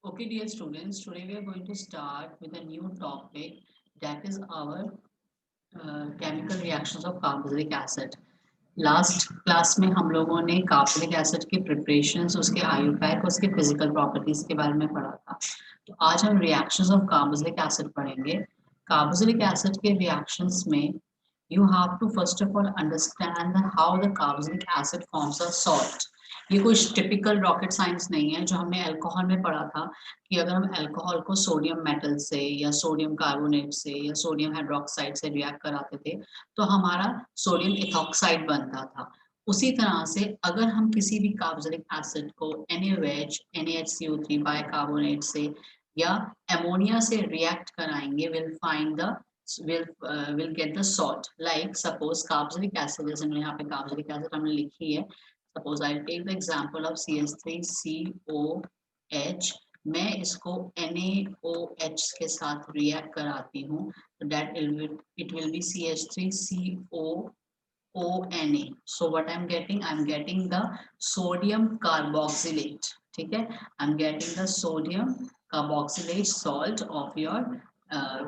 Okay, dear students, today we are going to start with a new topic that is our chemical reactions of carboxylic acid. Last class में हम लोगों ने carbonic acid की preparations, उसके IUPAC, उसके physical properties के बारे में पढ़ा था। तो आज हम रिएक्शंस ऑफ कार्बोक्सिलिक एसिड पढ़ेंगे। कार्बोक्सिलिक एसिड के रिएक्शंस में you have to first of all understand how the carboxylic acid forms a salt. ये कोई टिपिकल रॉकेट साइंस नहीं है जो हमने अल्कोहल में पढ़ा था कि अगर हम अल्कोहल को सोडियम मेटल से या सोडियम कार्बोनेट से या सोडियम हाइड्रोक्साइड से रिएक्ट कराते थे तो हमारा सोडियम इथॉक्साइड बनता था। उसी तरह से अगर हम किसी भी कार्बोक्सिलिक एसिड को NaOH NaHCO3 बाइकार्बोनेट से या अमोनिया से रिएक्ट कराएंगे will get the salt. Like suppose carboxylic acid, जैसे मैंने यहाँ पे carboxylic acid हमने लिखी है, suppose I'll take the example of CH3COH, मैं इसको NaOH के साथ रिएक्ट कराती हूँ तो that it will be CH3COONA. So what I'm getting the sodium carboxylate. ठीक है, I'm getting the sodium carboxylate salt of your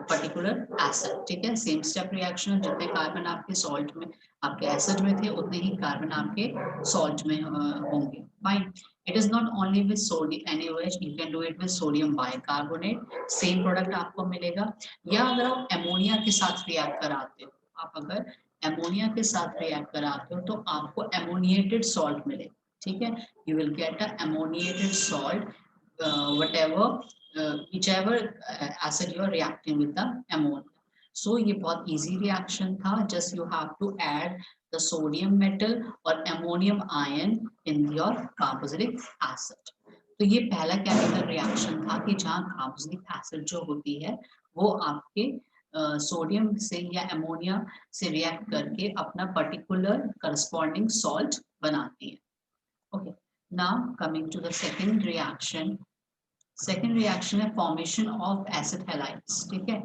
particular acid. ठीक है, सेम स्टेप रिएक्शन, जितने कार्बन आपके सॉल्ट में आपके एसिड में थे उतने ही कार्बन आपके सॉल्ट में होंगे। Fine, it is not only with sodium NaOH, you can do it with sodium bicarbonate, same product आपको मिलेगा। या अगर आप अमोनिया के साथ रिएक्ट कराते हो, आप अगर अमोनिया के साथ रिएक्ट कराते हो तो आपको अमोनिएटेड सॉल्ट मिलेगा। ठीक है, you will get a ammoniated salt whatever whichever acid you are reacting with the ammonia. So ये बहुत easy reaction था, just you have to add the sodium metal और ammonium ion in your carboxylic acid. तो ये पहला chemical reaction था कि जहाँ कार्बोक्सिलिक एसिड जो होती है वो आपके सोडियम से या अमोनिया से रिएक्ट करके अपना पर्टिकुलर करस्पॉन्डिंग सॉल्ट बनाती है। Okay, now coming to the second reaction. Second reaction है फॉर्मेशन ऑफ एसिड हैलाइड्स। ठीक है,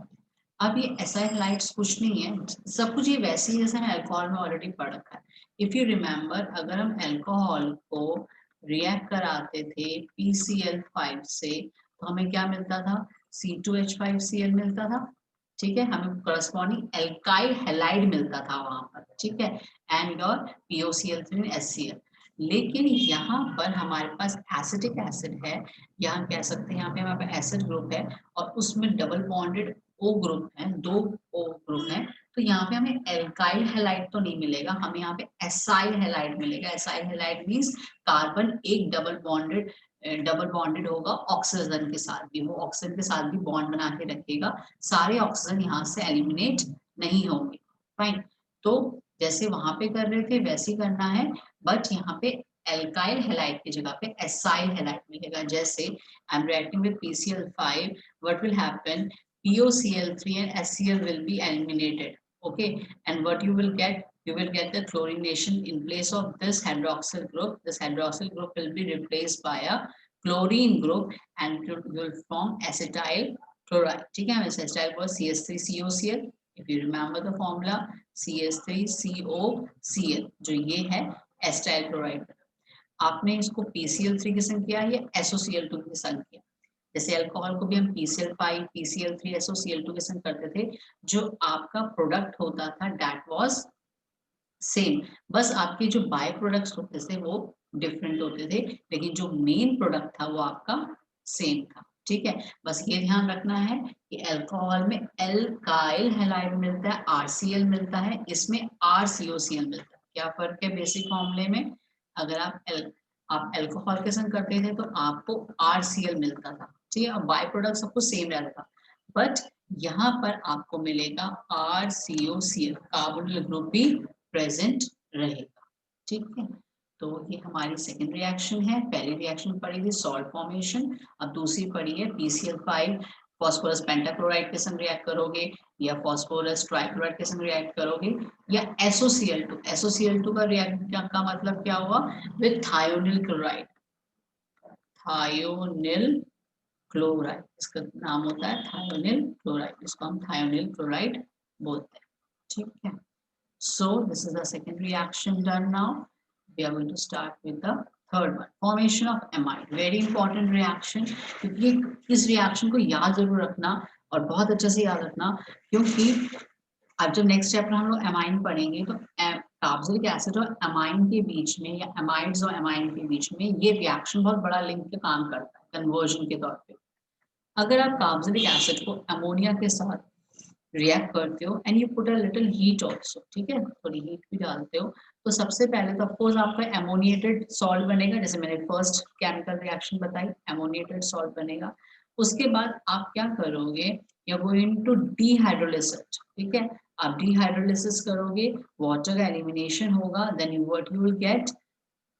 अब ये एसिड हैलाइड्स कुछ नहीं है, सब कुछ ये वैसे ही जैसे हमने अल्कोहल में ऑलरेडी पढ़ रखा है। इफ यू रिमेम्बर, अगर हम अल्कोहल को रिएक्ट कराते थे PCl5 से तो हमें क्या मिलता था, C2H5Cl मिलता था। ठीक है, हमें करस्पॉन्डिंग एल्काइल हैलाइड मिलता था वहां पर। ठीक है, एंड योर POCl3 HCl। लेकिन यहाँ पर हमारे पास एसिटिक एसिड है, या हम कह सकते हैं यहाँ पे हमारे पास एसिड ग्रुप है और उसमें डबल बॉन्डेड O ग्रुप है, दो O ग्रुप है। तो यहाँ पे हमें एल्काइल हैलाइड तो नहीं मिलेगा, हमें यहाँ पे एसाइल हैलाइड मिलेगा। एसाइल हैलाइड मींस कार्बन एक डबल बॉन्डेड होगा ऑक्सीजन के साथ भी, वो ऑक्सीजन के साथ भी बॉन्ड बना के रखेगा, सारे ऑक्सीजन यहाँ से एलिमिनेट नहीं होंगे। फाइन, तो जैसे वहां पे कर रहे थे वैसे ही करना है, बट यहाँ पे एल्काइल हैलाइड की जगह पे एसाइल हैलाइड मिलेगा। जैसे I am reacting with PCl5, what will happen, POCl3 and HCl will be eliminated. Okay, and what you will get the chlorination in place of this hydroxyl group. This hydroxyl group will be replaced by a chlorine group and it will form acetyl chloride. ठीक है, acetyl was CH3COCl. If you remember the formula, CH3COCl, जो ये है acetyl chloride. आपने इसको PCl3 के संग किया या SOCl2 के संग किया। जैसे अल्कोहल को भी हम PCl5 PCl3 SOCl2 के संग करते थे, जो आपका प्रोडक्ट होता था दैट वाज सेम, बस आपके जो बाय प्रोडक्ट्स होते थे वो डिफरेंट होते थे, लेकिन जो मेन प्रोडक्ट था वो आपका सेम था। ठीक है, बस ये ध्यान रखना है कि अल्कोहल में एल्काइल हैलाइड मिलता है, RCl मिलता है, इसमें RCOCl मिलता है। क्या फर्क है बेसिक फॉर्मूले में, अगर आप अल्कोहल के संग करते थे तो आपको RCl मिलता था। ठीक है, और बाय प्रोडक्ट सब कुछ सेम रहता था, बट यहाँ पर आपको मिलेगा RCOCl, कार्बोनिल ग्रुप भी प्रेजेंट रहेगा। ठीक है, तो ये हमारी सेकेंड रिएक्शन है। पहली रिएक्शन पढ़ी थी सॉल्ट फॉर्मेशन, अब दूसरी पढ़ी है PCl5 फॉस्फोरस पेंटाक्लोराइड के संग रिएक्ट करोगे या फॉस्फोरस ट्राइक्लोराइड के संग रिएक्ट करोगे या SOCl2। SOCl2 का रिएक्ट का मतलब क्या हुआ, with thionyl chloride, thionyl chloride, इसका नाम होता है थायोनिल क्लोराइड, इसको हम थायोनिल क्लोराइड बोलते हैं। ठीक है, so this is the second reaction done. Now we are going to start with the third one formation of amide, very important reaction, क्योंकि इस रिएक्शन को याद जरूर रखना और बहुत अच्छे से याद रखना, क्योंकि अब जब नेक्स्ट चैप्टर हम लोग एमाइन पढ़ेंगे तो कार्बोक्सिलिक एसिड और एमाइन के बीच में या एमाइड्स और एमाइन के बीच में ये रिएक्शन बहुत बड़ा लिंक के काम करता है कन्वर्जन के तौर पे। अगर आप कार्बोक्सिलिक एसिड को अमोनिया के साथ रिएक्ट करते हो and you put a little heat also, ठीक है, थोड़ी हीट भी डालते हो, तो सबसे पहले तो ऑफकोर्स आपका एमोनिएटेड सॉल्ट बनेगा, जैसे मैंने फर्स्ट केमिकल रिएक्शन बताई एमोनिएटेड सॉल्ट बनेगा। उसके बाद आप क्या करोगे, you are going to dehydrolysis, ठीक है, आप डीहाइड्रोलिसिस करोगे, वाटर का एलिमिनेशन होगा, then you what you will get,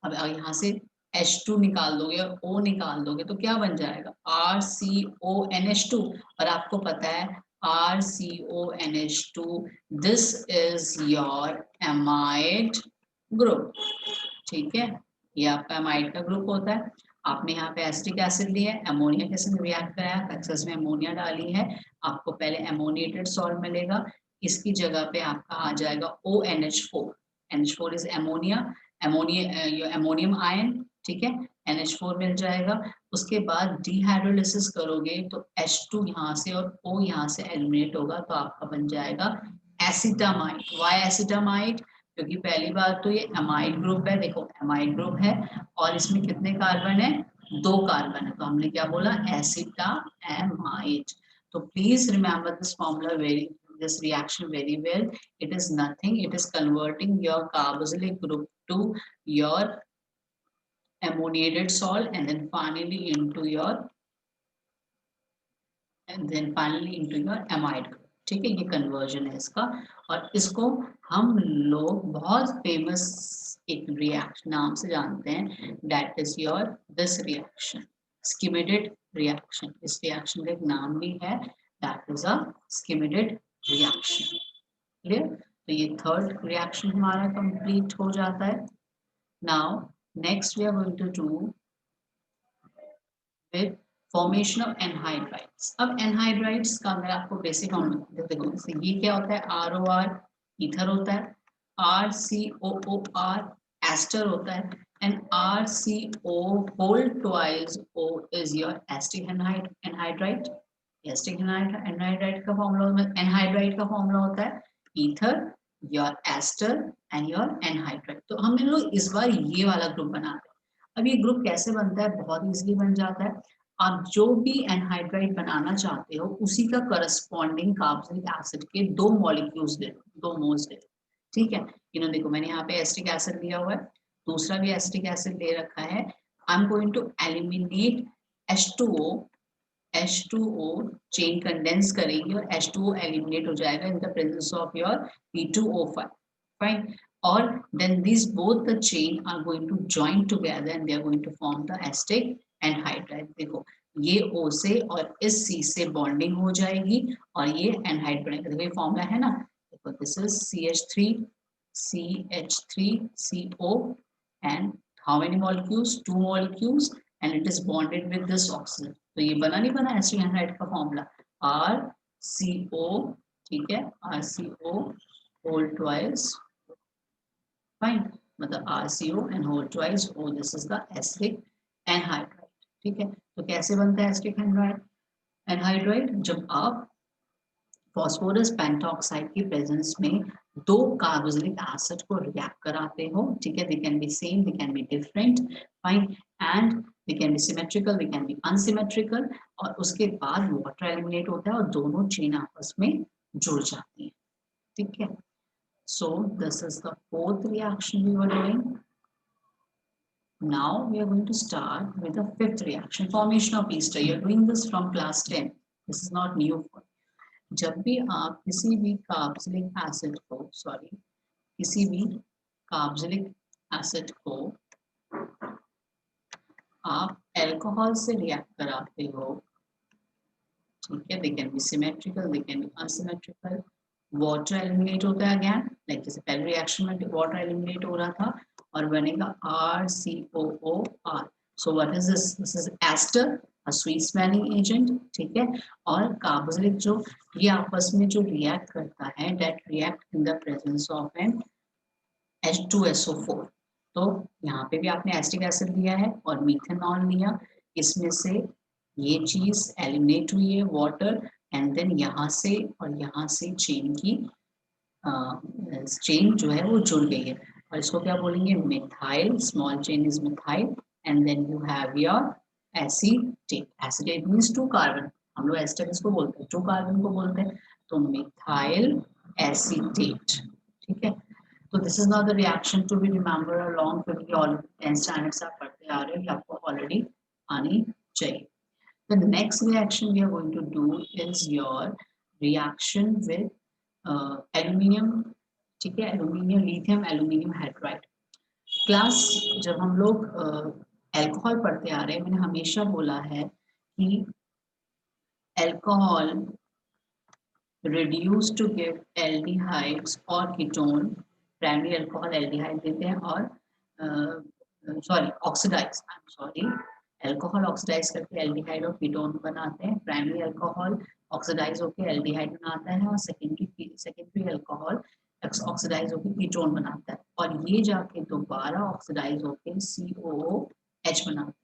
अब यहाँ से H2 निकाल दोगे और O निकाल दोगे तो क्या बन जाएगा RCONH2, और आपको पता है RCONH2 this is your amide group, ठीक है, ये आपका एमाइड का ग्रुप होता है। आपने यहाँ पे एसिटिक एसिड लिया है, अमोनिया के साथ रिएक्ट कराया, एक्सेस में अमोनिया डाली है, आपको पहले एमोनिएटेड सॉल्ट मिलेगा, इसकी जगह पे आपका आ जाएगा ONH4, NH4 is ammonia, ammonium ion, ठीक है, NH4 मिल जाएगा। उसके बाद डीहाइड्रोलिसिस करोगे तो H2 यहाँ से और O यहाँ से एलिमिनेट होगा, तो आपका बन जाएगा एसिटामाइड। वाई एसिटामाइड, क्योंकि पहली बात तो ये अमाइड ग्रुप है, देखो अमाइड ग्रुप है और इसमें कितने कार्बन है, 2 कार्बन है, तो हमने क्या बोला एसिटामाइड। तो please remember this formula very, this reaction very well. It is nothing, it is converting your carboxylic group to your ammoniated salt and then finally into your amide group, ठीक है, ये conversion है इसका। और इसको हम लोग बहुत फेमस एक रिएक्शन नाम से जानते हैं, that is your this reaction, Schmidt reaction. इस रिएक्शन का एक नाम भी है, that is a Schmidt reaction. Clear, तो ये थर्ड रिएक्शन हमारा कंप्लीट हो जाता है। Now next we are going to do with formation of anhydrides. अब एनहाइड्राइड्स का अगर आपको बेसिक फॉर्मूला देखो, ये क्या होता है, ROR ईथर होता है, RCOOR एस्टर होता है, and RCO whole twice O is your acetic anhydride. Acetic anhydride का फॉर्मूला, एनहाइड्राइड का फॉर्मूला होता है ether, your ester and your anhydride. तो हम लोग इस बार ये वाला ग्रुप बना रहे हैं। अब ये ग्रुप कैसे बनता है, बहुत इजीली बन जाता है। आप जो भी एनहाइड्राइड बनाना चाहते हो उसी का करस्पॉन्डिंग कार्बोक्सिलिक एसिड के 2 मॉलिक्यूल्स ले लो, 2 मोल्स ले लो, ठीक है। इन्होंने देखो मैंने यहाँ पे एसिटिक एसिड लिया हुआ है, दूसरा भी एसिटिक एसिड ले रखा है। I am going to eliminate H2O chain condense करेगी और H2O एलिमिनेट हो जाएगा in the presence of your P2O5, fine, और then these both the chain are going to join together and they are going to form the acetic anhydride। देखो ये O से और इस C से बॉन्डिंग हो जाएगी और ये एनहाइड बनेगा। देखो ये फॉर्मूला है ना, देखो this is CH3CO and how many molecules, 2 molecules and it is bonded with this oxygen। तो ये बना नहीं बना एसिटिक एनहाइड का फॉर्मूला RCO, ठीक है, RCO होल ट्वाइस, फाइन, मतलब RCO and whole twice O, this is the acidic anhydride, ठीक है। तो कैसे बनता है एसिटिक एनहाइड्राइड, जब आप फॉस्फोरस पेंटॉक्साइड की प्रेजेंस में 2 कार्बोक्सिलिक एसिड को रिएक्ट कराते हो, ठीक है, they can be same, they can be different, fine, and they can be symmetrical, they can be unsymmetrical, और उसके बाद वाटर एलिमिनेट होता है और दोनों चेन आपस में जुड़ जाती है, ठीक है। So this is the 4th reaction we were doing. Now we are going to start with the 5th reaction, formation of ester. You are doing this from class 10. This is not new for you. जब भी आप किसी भी carboxylic acid को, किसी भी carboxylic acid को आप अल्कोहल से रिएक्ट कराते हो, ठीक है, they can be symmetrical, they can be unsymmetrical, water eliminate होता है अगेन, लाइक जैसे पहले रिएक्शन में वाटर एलिमिनेट हो रहा था और बनेगा RCOOR। So what is this, this is ester, a sweet smelling agent, ठीक है। और कार्बोक्सिलिक जो ये आपस में जो रिएक्ट करता है, that react in the presence of an H2SO4, तो यहाँ पे भी आपने एसिटिक एसिड लिया है और मीथेनॉल लिया, इसमें से ये चीज एलिमिनेट हुई है वाटर, एंड देन यहाँ से और यहाँ से चेन की चेन जो है वो जुड़ गई है, और इसको क्या बोलेंगे, methyl, small chain is methyl, and then you have your acetate. Acetate means two carbon, हम लोग एस्टर इसको बोलते हैं, टू कार्बन को बोलते हैं, तो मिथाइल एसीटेट। ठीक है, तो this is not the reaction to be remember along, क्योंकि ऑल 10 स्टैंडर्ड्स आप पढ़ते आ रहे हो, ये आपको ऑलरेडी आनी चाहिए। The next reaction we are going to do is your reaction with aluminium, ठीक है, aluminium, lithium aluminium hydride। Class जब हम लोग अल्कोहल पढ़ते आ रहे हैं, मैंने हमेशा बोला है कि alcohol reduced to give aldehydes or ketone, primary alcohol aldehyde देते हैं, और sorry oxidize, I am sorry, alcohol oxidize करके एल्डिहाइड और कीटोन बनाते हैं, प्राइमरी अल्कोहल ऑक्सीडाइज होकर एल्डिहाइड बनाता है, और सेकेंडरी अल्कोहल ऑक्सीडाइज होकर कीटोन बनाता है, और ये जाके दोबारा ऑक्सीडाइज होकर COOH बनाता है।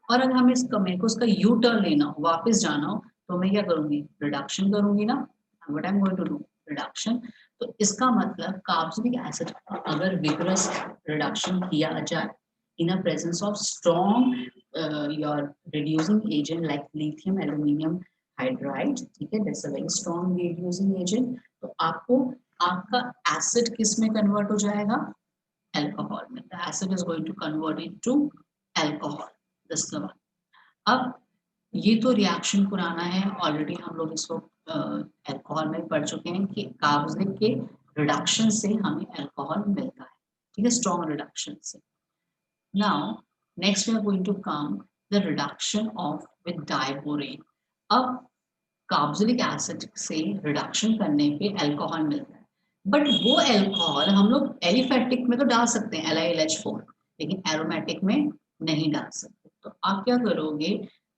और अगर हमें इसका, मेरे को इसका यू टर्न लेना हो, वापस जाना हो, तो मैं क्या करूंगी, रिडक्शन करूंगी ना, what I am going to do, reduction. तो इसका मतलब कार्बोक्सिलिक एसिड अगर विग्रस रिडक्शन किया जाए in a presence of strong your reducing agent like lithium aluminum hydride, ठीक है, that's a very strong reducing agent, तो आपको आपका एसिड किस में कन्वर्ट हो जाएगा, अल्कोहल में, the acid is going to convert it to alcohol, this is the one। अब ये तो रिएक्शन पुराना है, ऑलरेडी हम लोग इसको अल्कोहल में पढ़ चुके हैं कि कार्बोक्सिलिक के रिडक्शन से हमें अल्कोहल मिलता है, ठीक है, स्ट्रॉन्ग रिडक्शन से। Now, next we are going to come the reduction of with diborane। अब कार्बोक्सिलिक एसिड से रिडक्शन करने पे अल्कोहल मिलता है, बट वो अल्कोहल हम लोग एलिफेटिक में तो डाल सकते हैं LiLH4, लेकिन एरोमेटिक में नहीं डाल सकते। तो आप क्या करोगे,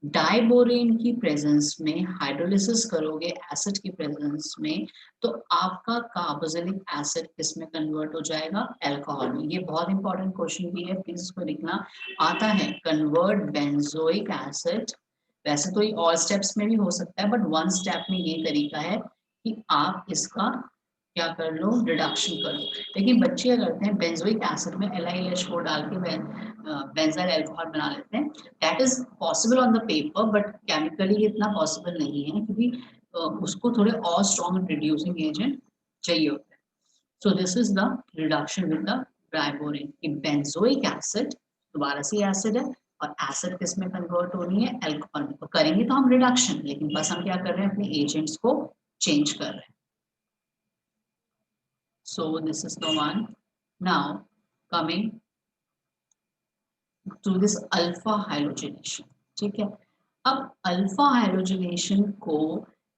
डाइबोरेन की प्रेजेंस में हाइड्रोलिसिस करोगे एसिड की प्रेजेंस में, तो आपका कार्बोक्सिलिक एसिड किसमें कन्वर्ट हो जाएगा, अल्कोहल में। ये बहुत इंपॉर्टेंट क्वेश्चन भी है, प्लीज इसको लिखना। आता है कन्वर्ट बेंजोइक एसिड, वैसे तो ये और स्टेप्स में भी हो सकता है, बट वन स्टेप में ये तरीका है कि आप इसका क्या कर लो, रिडक्शन कर लो। लेकिन बच्चे क्या करते हैं, बेंजोइक एसिड में LiLH4 डाल के बेंजाइल अल्कोहल बना लेते हैं। That is possible on the paper, but chemically इतना पॉसिबल नहीं है, क्योंकि उसको थोड़े और स्ट्रॉन्ग रिड्यूसिंग एजेंट चाहिए होता है। So this is the reduction with the diborane कि बेंजोइक एसिड दोबारा से एसिड है, और एसिड किस में कन्वर्ट हो रही है, अल्कोहल में। तो करेंगे तो हम रिडक्शन, लेकिन बस हम क्या कर रहे हैं, अपने एजेंट्स को चेंज कर रहे हैं। So this is the one. Now coming to this alpha halogenation, ठीक है। अब अल्फा हाइड्रोजनेशन को,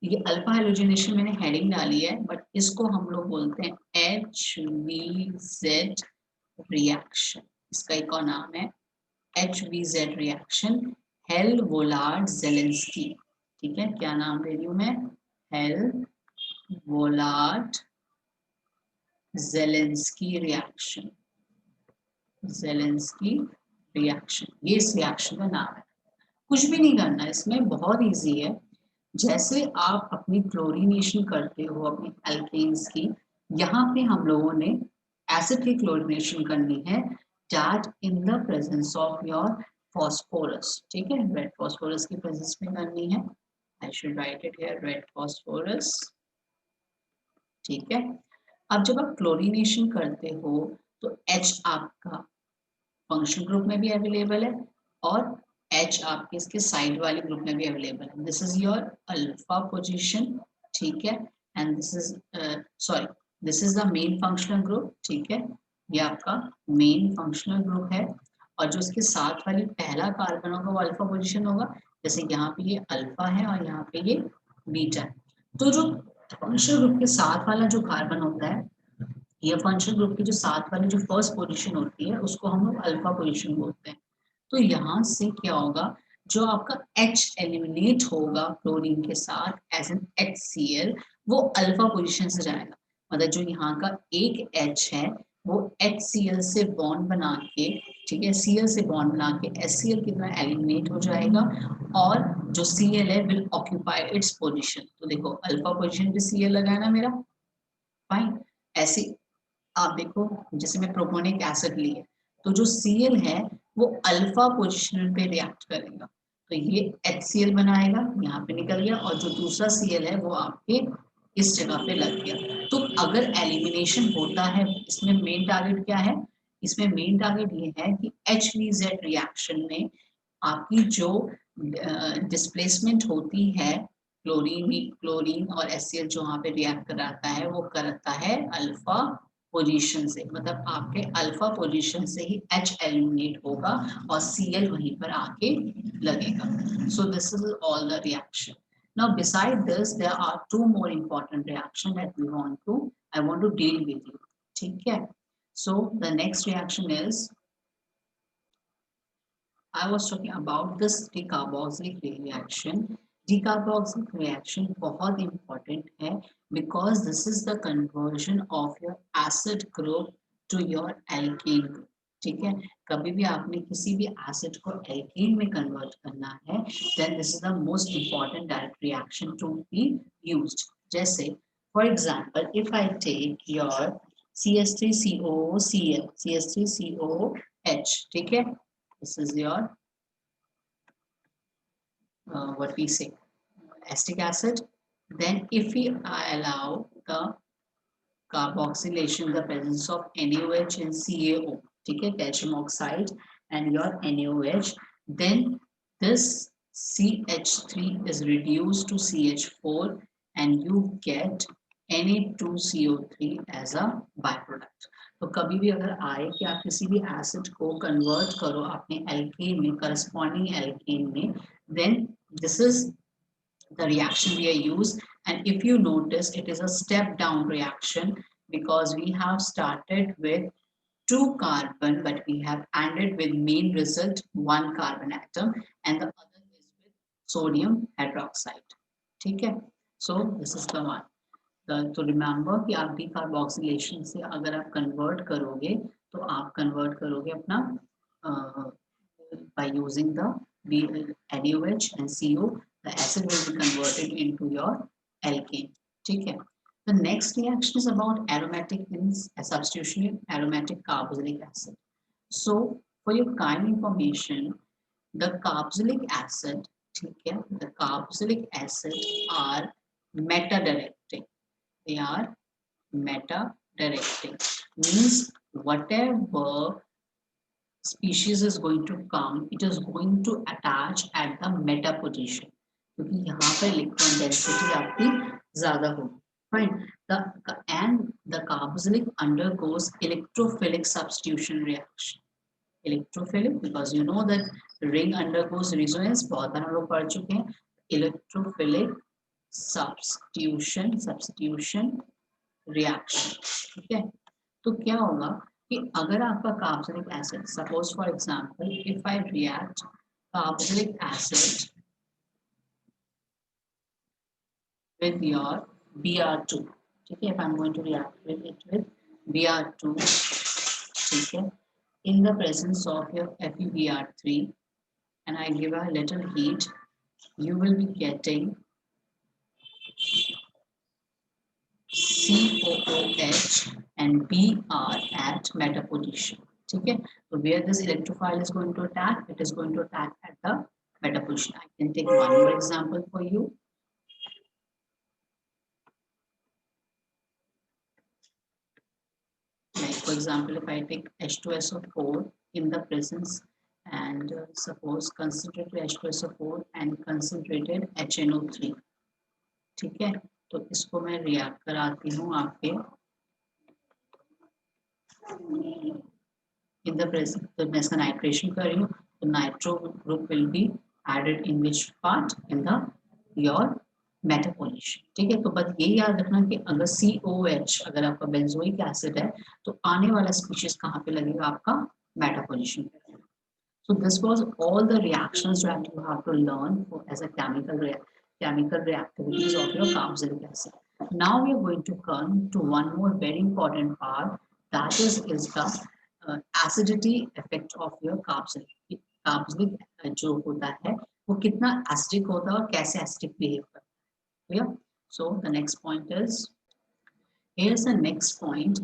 ये अल्फा हाइड्रोजनेशन मैंने हेडिंग डाली है, बट इसको हम लोग बोलते हैं HVZ रिएक्शन। इसका एक और नाम है HVZ reaction, Hell Volhard Zelinsky, ठीक है, क्या नाम दे रही हूं मैं, Hell Volhard Zelinsky reaction, Zelinsky reaction, ये इस रिएक्शन का नाम है। कुछ भी नहीं करना, इसमें बहुत इजी है। जैसे आप अपनी क्लोरीनेशन करते हो अपनी एल्केन्स की, यहाँ पे हम लोगों ने एसिड की क्लोरीनेशन करनी है, that in the presence of your phosphorus, ठीक है, रेड फॉस्फोरस की प्रेजेंस में करनी है। I should write it here, red phosphorus, ठीक है। अब जब आप क्लोरीनेशन करते हो तो H आपका फंक्शनल ग्रुप में भी अवेलेबल है, और H आपके इसके साइड वाले ग्रुप में भी अवेलेबल है। This is your alpha position, ठीक है, and this is sorry, this is the main functional group, ठीक है, ये आपका मेन फंक्शनल ग्रुप है, और जो इसके साथ वाली पहला कार्बन होगा वो अल्फा पोजीशन होगा, जैसे यहाँ पे ये अल्फा है और यहाँ पे ये बीटा है। तो जो फंक्शनल ग्रुप के साथ वाला जो कार्बन होता है, ये फंक्शनल ग्रुप की जो साथ वाली जो फर्स्ट पोजीशन होती है, उसको हम लोग अल्फा पोजीशन बोलते हैं। तो यहाँ से क्या होगा, जो आपका H एलिमिनेट होगा क्लोरीन के साथ एज एन HCl, वो अल्फा पोजीशन से जाएगा। मतलब जो यहाँ का एक H है वो HCl से बॉन्ड बना के, ठीक है, Cl से बॉन्ड बना के HCl की तरह एलिमिनेट हो जाएगा और जो Cl है विल ऑक्यूपाई इट्स पोजीशन। तो देखो अल्फा पोजीशन पे Cl लगा है ना मेरा, फाइन। ऐसे आप देखो जैसे मैं प्रोपोनिक एसिड ली है तो जो Cl है वो अल्फा पोजीशन पे रिएक्ट करेगा, तो ये HCl बनाएगा, यहाँ पे निकल गया, और जो दूसरा Cl है वो आपके इस जगह पे लग गया। तो अगर एलिमिनेशन होता है, इसमें मेन टारगेट क्या है, इसमें मेन टारगेट ये है कि HVZ रिएक्शन में आपकी जो डिस्प्लेसमेंट होती है, क्लोरीन और HCl जो वहाँ पे रिएक्ट कराता है वो करता है अल्फा पोजीशन से, मतलब आपके अल्फा पोजीशन से ही H एलिमिनेट होगा और Cl वहीं पर आके लगेगा। So this is all the reaction. Now beside this there are two more important reaction that we want to I want to deal with you, ठीक है। So the next reaction is I was talking about this decarboxylic reaction. Decarboxylic reaction बहुत important है because this is the conversion of your acid group to your alkane group. ठीक है, कभी भी आपने किसी भी एसिड को एल्केन में कन्वर्ट करना है then this is the most important direct reaction to be used. जैसे for example if I take your CH3COOCl CH3COOH, ठीक है, this is your what we say acetic acid. Then if we allow the carboxylation, the presence of NaOH and CaO, ठीक है, calcium oxide and your NaOH, then this CH3 is reduced to CH4 and you get Na2CO3 as a byproduct. तो कभी भी अगर आए कि आप किसी भी एसिड को कन्वर्ट करो अपने एल्केन में, करस्पॉन्डिंग एल्केन में, then this is the reaction we are used, and if you notice it is a step down reaction because we have started with 2 carbon but we have ended with main result 1 carbon atom and the other is with sodium hydroxide, ठीक है। So this is the one, तो remember कि आप decarboxylation से अगर आप convert करोगे तो आप कन्वर्ट करोगे अपना by using the NaOH and CO, the acid will be converted into your alkane, ठीक है। The next reaction is about aromatic means substitution aromatic carboxylic acid. So for your kind information, the carboxylic acid, ठीक है, the carboxylic acid are meta directing. They are meta directing means whatever species is going to come, it is going to attach at the meta position क्योंकि यहाँ पर electron density आपकी ज्यादा होगी, fine. And the carboxylic undergoes electrophilic substitution reaction. Electrophilic because you know that ring undergoes resonance, बहुत बार हम लोग पढ़ चुके हैं। Electrophilic substitution reaction, ठीक है। तो क्या होगा कि अगर आपका carboxylic acid, suppose for example if I react carboxylic acid with your Br2, ठीक है, if I'm going to react with it with Br2, ठीक है, in the presence of your FeBr3 and I give a little heat, you will be getting COOH and Br at meta position, ठीक है। So where this electrophile is going to attack, it is going to attack at the meta position. I can take one more example for you. Like for example, if I take H2SO4 in the presence and suppose concentrated H2SO4 and concentrated HNO3, ठीक है, तो इसको मैं react कराती हूँ आपके in the present, तो मैं इसका नाइट्रेशन कर रही हूँ, तो nitro group will be added in which part in the your meta position, ठीक है। तो बस ये याद रखना कि अगर COH अगर आपका बेंजोइक एसिड है तो आने वाला स्पीशीज कहाँ पे लगेगा, आपका मेटापोलिशन पे। So this was all the reactions that you have to learn for, as a chemical reactivities of your carboxylic acid. Now we are going to come to one more very important part, that is the acidity effect of your carboxylic. Carboxylic जो होता है वो कितना acidic होता है और कैसे acidic behave करता है. Clear? So the next point is, here's the next point,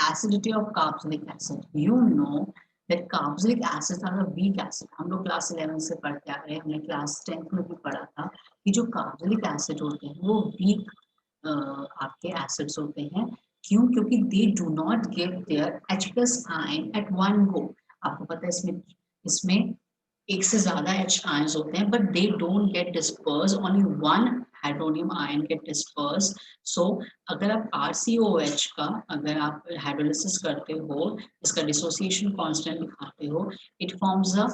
acidity of carboxylic acid. You know that carboxylic acids are a weak acid. हम लोग क्लास 11 से पढ़ते आ रहे हैं, हमने क्लास 10 में भी पढ़ा था कि जो कार्बोक्सिलिक एसिड होते हैं वो वीक आपके एसिड्स होते हैं. क्यों? क्योंकि they do not give their H plus ion at one go. आपको पता है इसमें एक से ज्यादा H आयंस होते हैं, but they don't get disperse, only one hydronium ion get disperse. So अगर आप RCOH का अगर आप हाइड्रोलिसिस करते हो, इसका डिसोसिएशन कांस्टेंट दिखाते हो, it forms a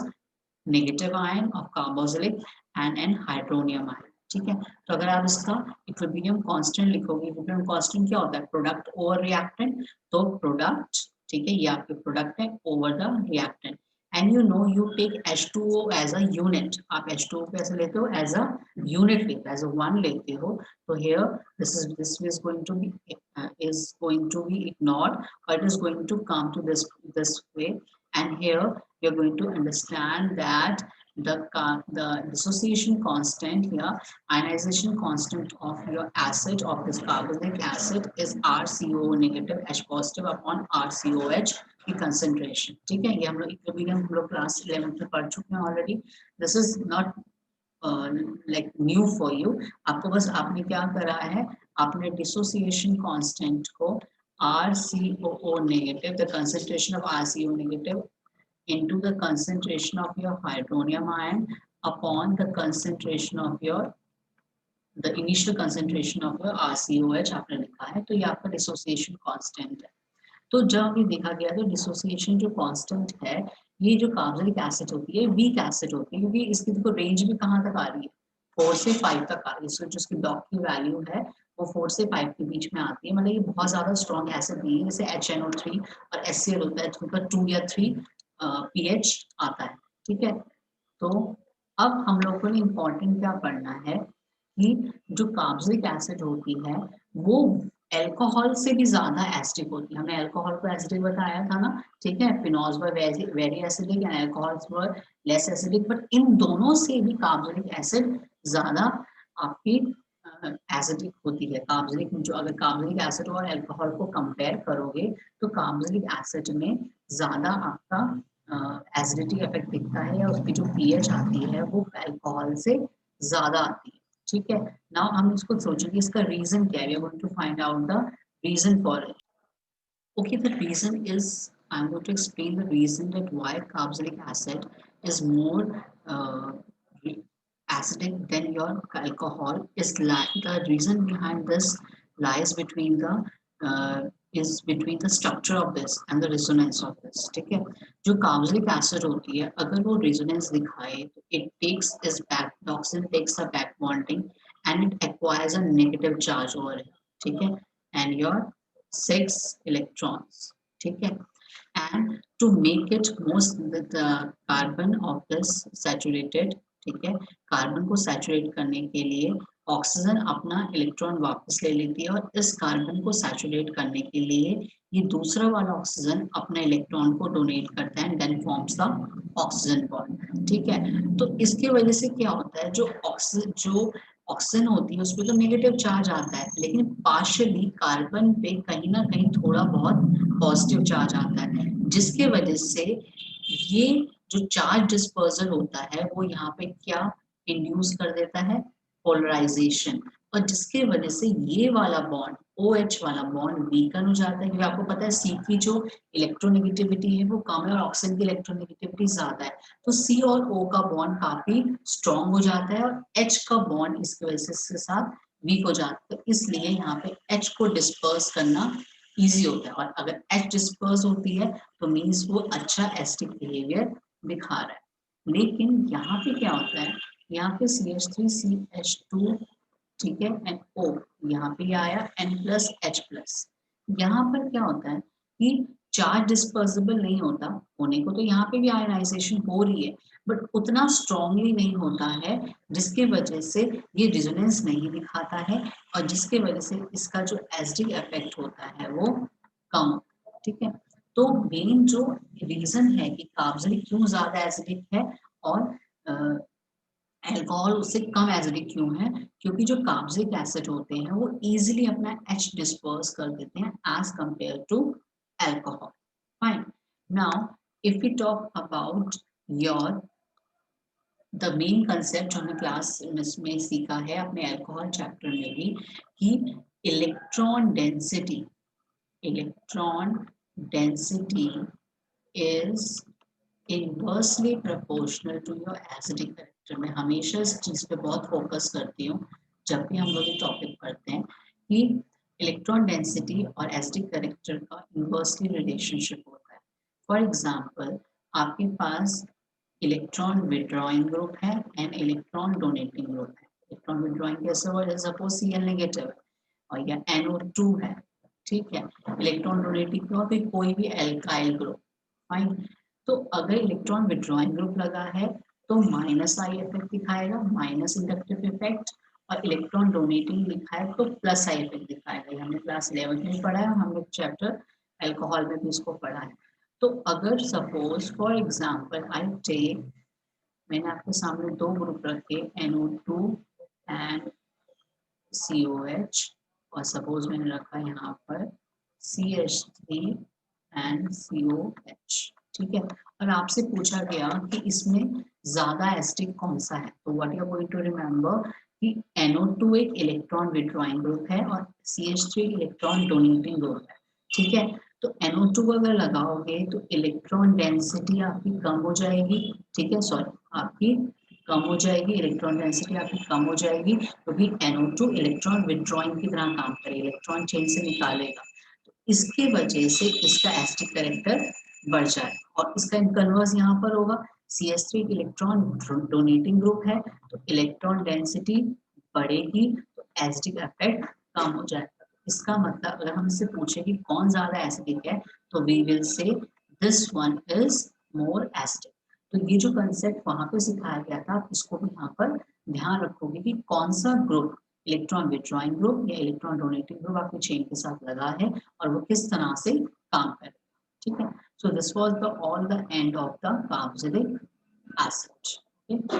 negative ion of carboxylic and an hydronium ion. ठीक है, तो अगर आप इसका इक्विलिब्रियम कांस्टेंट लिखोगे, इक्विलिब्रियम कांस्टेंट क्या होता है? Product over reactant. तो प्रोडक्ट, ठीक है, ये आपके प्रोडक्ट है over the reactant. And you know you take H2O as a unit. आप H2O को ऐसे लेते हो as a unit लेते हो, as a one लेते हो. तो here this is going to be ignored, or it is going to come to this way. And here you're going to understand that the dissociation constant here, ionization constant of your acid, of this carboxylic acid, is RCO negative H positive upon RCOH की concentration. ठीक है, ये हम लोग equilibrium हम लोग class 11 में पढ़ चुके हैं already. This is not like new for you. आपको बस आपने क्या करा है, आपने डिसोसिएशन कांस्टेंट को RCOO negative, the concentration of RCO negative into the concentration of your hydronium ion upon the concentration of the initial concentration of your RCOH आपने लिखा है. तो ये आपका डिसोसिएशन कांस्टेंट है. तो जब ये देखा गया तो डिसोसिएशन जो कांस्टेंट है, ये जो कार्बोक्सिलिक एसिड होती है वीक एसिड होती है, क्योंकि इसकी देखो रेंज भी कहाँ तक आ रही है, 4 से 5 तक आ रही है. सो जो इसकी डॉक की वैल्यू है वो 4 से 5 के बीच में आती है. मतलब ये बहुत ज्यादा स्ट्रॉन्ग एसिड नहीं है, जैसे HNO3 और HCl होता है जिनका 2 या 3 pH आता है. ठीक है, तो अब हम लोग को इम्पोर्टेंट क्या पढ़ना है कि जो कार्बोक्सिलिक एसिड होती है वो अल्कोहल से भी ज्यादा एसिडिक होती है. हमने अल्कोहल को एसिडिक बताया था ना. ठीक है, phenols were very acidic and alcohols were less acidic, but in दोनों से भी कार्बोक्सिलिक एसिड ज्यादा आपकी एसिडिक होती है. कार्बोक्सिलिक जो अगर कार्बोक्सिलिक एसिड और अल्कोहल को कंपेयर करोगे तो कार्बोक्सिलिक एसिड में ज्यादा आपका एसिडिटी इफेक्ट दिखता है, या उसकी जो पीएच आती है वो अल्कोहल से ज्यादा आती है. ठीक है, नाउ हम इसको सोचेंगे इसका रीजन क्या है. We are going to find out the reason for it. Okay, the reason is, I'm going to explain the reason that why carboxylic acid is more acidic than your alcohol. The reason behind this lies between the structure of this and the resonance of this. ठीक है, जो carboxylic acid होती है अगर वो resonance दिखाए तो it takes its back, toxin takes a back bonding and it acquires a negative charge over it. ठीक है, and your 6 electrons. ठीक है, and to make it most the carbon of this saturated, ठीक है, carbon को saturate करने के लिए ऑक्सीजन अपना इलेक्ट्रॉन वापस ले लेती है, और इस कार्बन को सैचुरेट करने के लिए ये दूसरा वाला ऑक्सीजन अपने इलेक्ट्रॉन को डोनेट करता है, then forms the oxygen bond. ठीक है, तो इसके वजह से क्या होता है, जो ऑक्सीजन होती है उस पर तो नेगेटिव चार्ज आता है, लेकिन पार्शियली कार्बन पे कहीं ना कहीं थोड़ा बहुत पॉजिटिव चार्ज आता है, जिसके वजह से ये जो चार्ज डिस्पर्सल होता है वो यहाँ पे क्या इंड्यूस कर देता है, पोलराइजेशन, और जिसके वजह से ये वाला बॉन्ड OH वाला बॉन्ड वीकन हो जाता है. क्योंकि आपको पता है C की जो इलेक्ट्रोनेगेटिविटी है वो कम है और ऑक्सीजन की इलेक्ट्रोनेगेटिविटी ज्यादा है, तो C और O का बॉन्ड काफी स्ट्रॉन्ग हो जाता है और H का बॉन्ड इसकी वजह से इसके साथ वीक हो जाता है. इसलिए यहाँ पे H को डिस्पर्स करना इजी होता है, और अगर H डिस्पर्स होती है तो मीन्स वो अच्छा एसिडिक बिहेवियर दिखा रहा है. लेकिन यहाँ पे क्या होता है, यहाँ पे CH3CH2, ठीक है, एंड O यहाँ पे आया N+H+. यहाँ पर क्या होता है कि चार्ज डिस्पर्सिबल नहीं होता, होने को तो यहाँ पे भी आयनाइजेशन हो रही है, बट उतना स्ट्रॉन्गली नहीं होता है, जिसके वजह से ये रेजोनेंस नहीं दिखाता है, और जिसके वजह से इसका जो एसिडिक इफेक्ट होता है वो कम. ठीक है। तो मेन जो रीजन है कि कार्बोक्सिलिक क्यों ज्यादा एसिडिक है और अल्कोहल उससे कम एसिडिक क्यों है, क्योंकि जो कार्बोक्सिलिक एसिड होते हैं वो इजीली अपना H डिस्पर्स कर देते हैं as compare to alcohol. Fine, now if we talk about your the main concept जो हमने क्लास में सीखा है अपने अल्कोहल चैप्टर में भी, कि electron density is inversely proportional to your acidic character. मैं हमेशा इस चीज पे बहुत फोकस करती हूँ जब भी हम लोग ये टॉपिक पढ़ते हैं कि इलेक्ट्रॉन डेंसिटी और एसिडिक कैरेक्टर का इनवर्सली रिलेशनशिप होता है। फॉर एग्जांपल, आपके पास इलेक्ट्रॉन विड्रॉइंग ग्रुप है एंड इलेक्ट्रॉन डोनेटिंग ग्रुप है। इलेक्ट्रॉन विड्रॉइंग कैसे हो, सपोज Cl नेगेटिव है और या NO2 है, ठीक है। इलेक्ट्रॉन डोनेटिंग ग्रुप भी कोई भी एल्काइल ग्रुप, फाइन। तो अगर इलेक्ट्रॉन विड्रॉइंग ग्रुप लगा है तो माइनस आई इफेक्ट दिखाएगा, माइनस इंडक्टिव इफेक्ट, और इलेक्ट्रॉन डोनेटिंग लिखा है तो प्लस आई इफेक्ट दिखाएगा। हमने क्लास 11 में पढ़ा है, हम लोग चैप्टर अल्कोहल में भी इसको पढ़ा है। तो अगर suppose for example I take, मैंने आपके सामने दो ग्रुप रखे NO2 एंड COH, और सपोज मैंने रखा यहाँ पर CH3 एंड COH, ठीक है। और आपसे पूछा गया कि इसमें ज्यादा एसिडिक कौन सा है, तो what you are going to remember कि NO2 एक इलेक्ट्रॉन विड्रॉइंग ग्रुप है और CH3 इलेक्ट्रॉन डोनेटिंग ग्रुप है, ठीक है। तो NO2 अगर लगाओगे तो इलेक्ट्रॉन डेंसिटी आपकी कम हो जाएगी, ठीक है, सॉरी आपकी कम हो जाएगी, इलेक्ट्रॉन डेंसिटी आपकी कम हो जाएगी, क्योंकि NO2 इलेक्ट्रॉन विड्रॉइंग की तरह काम करेगा, इलेक्ट्रॉन चेन से निकालेगा। तो इसके वजह से इसका एसिडिक कैरेक्टर बढ़ जाए, और इसका कन्वर्स यहाँ पर होगा, CH3 इलेक्ट्रॉन डोनेटिंग ग्रुप है तो इलेक्ट्रॉन डेंसिटी बढ़ेगी तो एसिडिक इफेक्ट कम हो जाएगा। इसका मतलब अगर हमसे पूछे कि कौन ज्यादा एसिडिक है तो we will say this one is more acidic. तो ये जो कंसेप्ट वहां पे सिखाया गया था, आप इसको भी यहाँ पर ध्यान रखोगे कि कौन सा ग्रुप, इलेक्ट्रॉन विड्रॉइंग ग्रुप या इलेक्ट्रॉन डोनेटिंग ग्रुप आपके चेन के साथ लगा है और वो किस तरह से काम करेगा, ठीक है। So this was the all the end of the carboxylic acid. Okay?